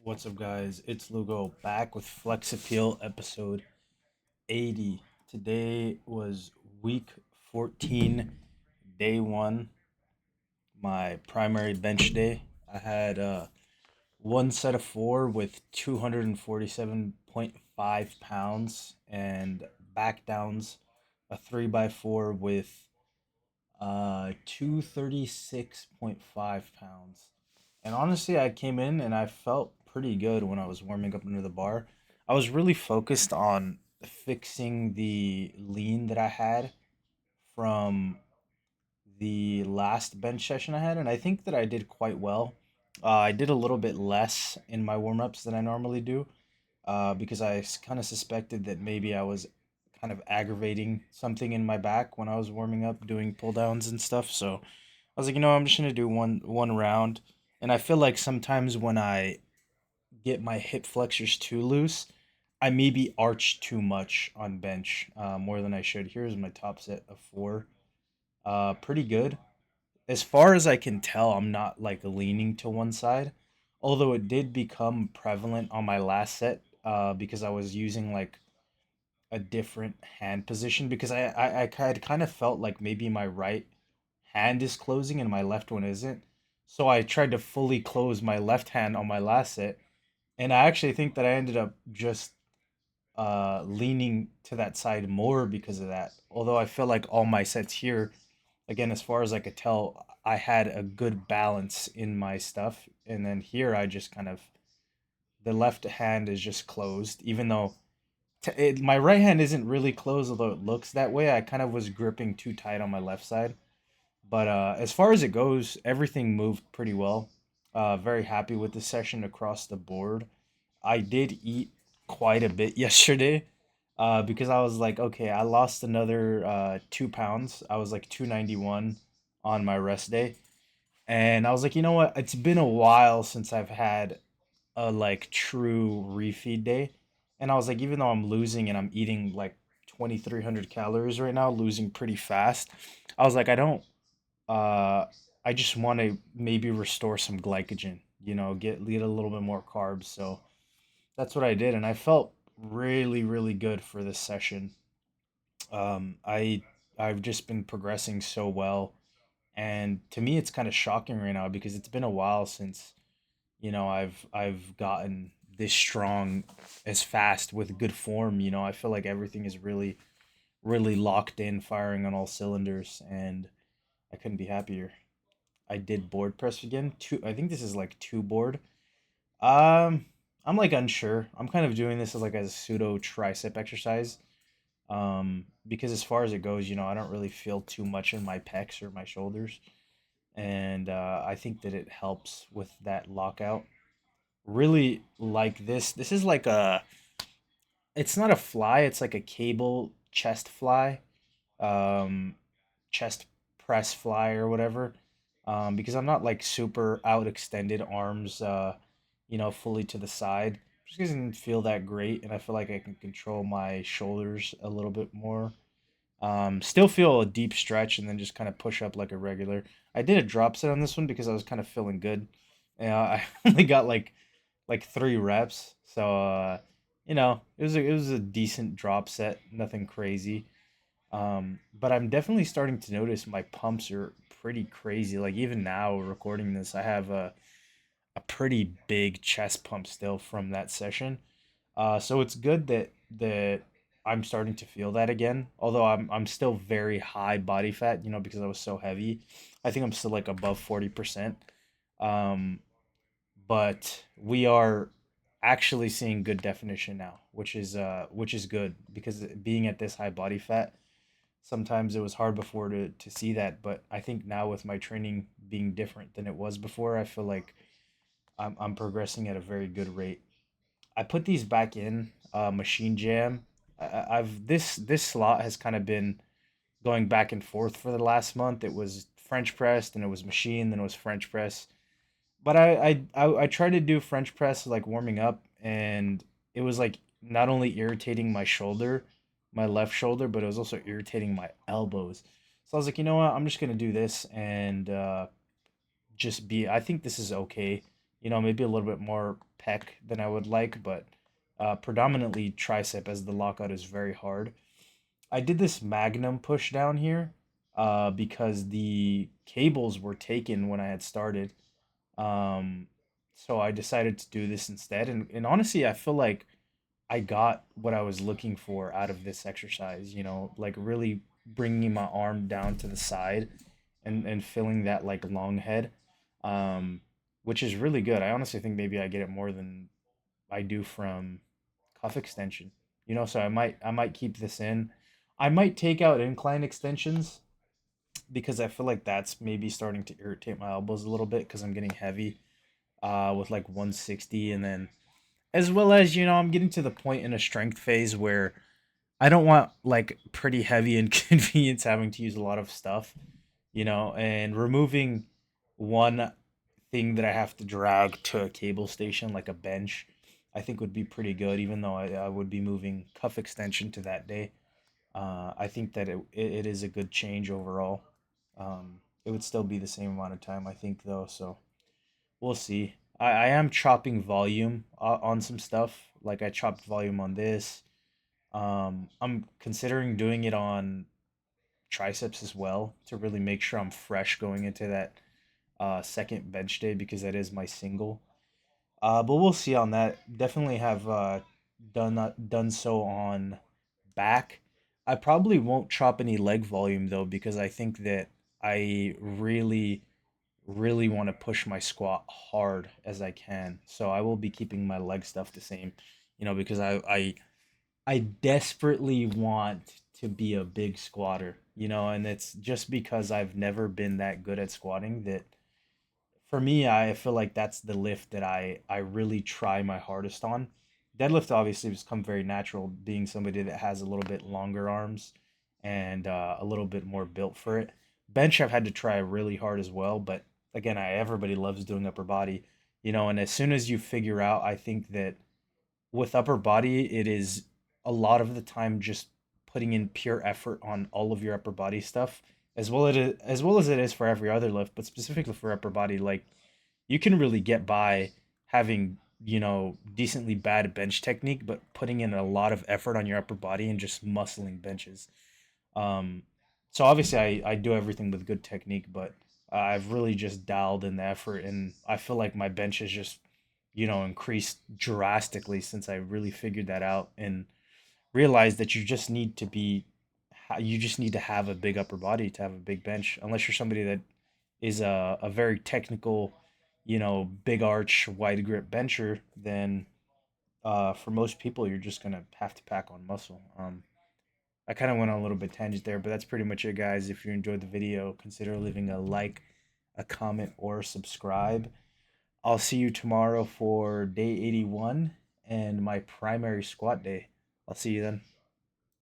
What's up, guys? It's Lugo back with Flex Appeal episode 80. Today was week 14, day one, my primary bench day. I had one set of four with 247.5 pounds and back downs, a 3 by 4 with 236.5 pounds. And honestly, I came in and I felt pretty good when I was warming up under the bar. I was really focused on fixing the lean that I had from the last bench session I had, and I think that I did quite well. I did a little bit less in my warm ups than I normally do, because I kind of suspected that maybe I was kind of aggravating something in my back when I was warming up doing pull downs and stuff. So I was like, I'm just gonna do one round. And I feel like sometimes when I get my hip flexors too loose, I maybe arch too much on bench, more than I should. Here's my top set of four. Pretty good. As far as I can tell, I'm not like leaning to one side, although it did become prevalent on my last set, because I was using like a different hand position because I had kind of felt like maybe my right hand is closing and my left one isn't. So I tried to fully close my left hand on my last set, and I actually think that I ended up just leaning to that side more because of that. Although I feel like all my sets here, again, as far as I could tell, I had a good balance in my stuff, and then here I just kind of the left hand is just closed, even though my right hand isn't really closed, although it looks that way. I kind of was gripping too tight on my left side. But as far as it goes, everything moved pretty well. Very happy with the session across the board. I did eat quite a bit yesterday, because I was like, okay, I lost another 2 pounds. I was like 291 on my rest day. And I was like, you know what? It's been a while since I've had a like true refeed day. And I was like, even though I'm losing and I'm eating like 2,300 calories right now, losing pretty fast, I was like, uh, I just want to maybe restore some glycogen, get a little bit more carbs. So that's what I did. And I felt really, really good for this session. I've just been progressing so well. And to me, it's kind of shocking right now because it's been a while since I've gotten this strong as fast with good form. I feel like everything is really really locked in, firing on all cylinders, and I couldn't be happier. I did board press again. Two, I think this is like two board. Um, I'm like unsure. I'm kind of doing this as like a pseudo tricep exercise. Because as far as it goes, I don't really feel too much in my pecs or my shoulders, and I think that it helps with that lockout. Really like this. This is like it's not a fly, it's like a cable chest fly. Um Chest press fly or whatever. Because I'm not like super out extended arms, fully to the side. Just doesn't feel that great, and I feel like I can control my shoulders a little bit more. Still feel a deep stretch and then just kind of push up like a regular. I did a drop set on this one because I was kind of feeling good. I only got like 3 reps, so it was a decent drop set, nothing crazy. But I'm definitely starting to notice my pumps are pretty crazy. Like even now, recording this, I have a pretty big chest pump still from that session. So it's good that I'm starting to feel that again. Although I'm still very high body fat, because I was so heavy. I think I'm still like above 40%. Um, but we are actually seeing good definition now, which is good because being at this high body fat, sometimes it was hard before to see that, but I think now with my training being different than it was before, I feel like I'm progressing at a very good rate. I put these back in machine jam. I've this slot has kind of been going back and forth for the last month. It was French press, then it was machine, then it was French press. But I tried to do French press like warming up, and it was like not only irritating my shoulder, my left shoulder, but it was also irritating my elbows. So I was like, you know what? I'm just gonna do this and just be. I think this is okay maybe a little bit more pec than I would like, but predominantly tricep as the lockout is very hard. I did this Magnum push down here because the cables were taken when I had started. Um, so I decided to do this instead. And honestly, I feel like I got what I was looking for out of this exercise, like really bringing my arm down to the side and feeling that like long head, um, which is really good. I honestly think maybe I get it more than I do from cuff extension. So I might keep this in. I might take out incline extensions because I feel like that's maybe starting to irritate my elbows a little bit because I'm getting heavy with like 160, and then as well as I'm getting to the point in a strength phase where I don't want like pretty heavy inconvenience having to use a lot of stuff, and removing one thing that I have to drag to a cable station like a bench, I think would be pretty good, even though I would be moving cuff extension to that day. I think that it is a good change overall. It would still be the same amount of time, I think, though, so we'll see. I am chopping volume on some stuff. Like I chopped volume on this. I'm considering doing it on triceps as well to really make sure I'm fresh going into that second bench day because that is my single. But we'll see on that. Definitely have done so on back. I probably won't chop any leg volume though because I think that I really want to push my squat hard as I can. So I will be keeping my leg stuff the same, because I desperately want to be a big squatter, and it's just because I've never been that good at squatting that for me, I feel like that's the lift that I really try my hardest on. Deadlift obviously has come very natural, being somebody that has a little bit longer arms and a little bit more built for it. Bench I've had to try really hard as well, but again, everybody loves doing upper body, and as soon as you figure out, I think that with upper body, it is a lot of the time just putting in pure effort on all of your upper body stuff, as well as it is for every other lift, but specifically for upper body, like you can really get by having decently bad bench technique, but putting in a lot of effort on your upper body and just muscling benches. Um, so obviously, I do everything with good technique, but I've really just dialed in the effort, and I feel like my bench has just increased drastically since I really figured that out and realized that you just need to have a big upper body to have a big bench, unless you're somebody that is a very technical, big arch, wide grip bencher, then for most people, you're just gonna have to pack on muscle. I kind of went on a little bit tangent there, but that's pretty much it, guys. If you enjoyed the video, consider leaving a like, a comment, or subscribe. I'll see you tomorrow for day 81 and my primary squat day. I'll see you then.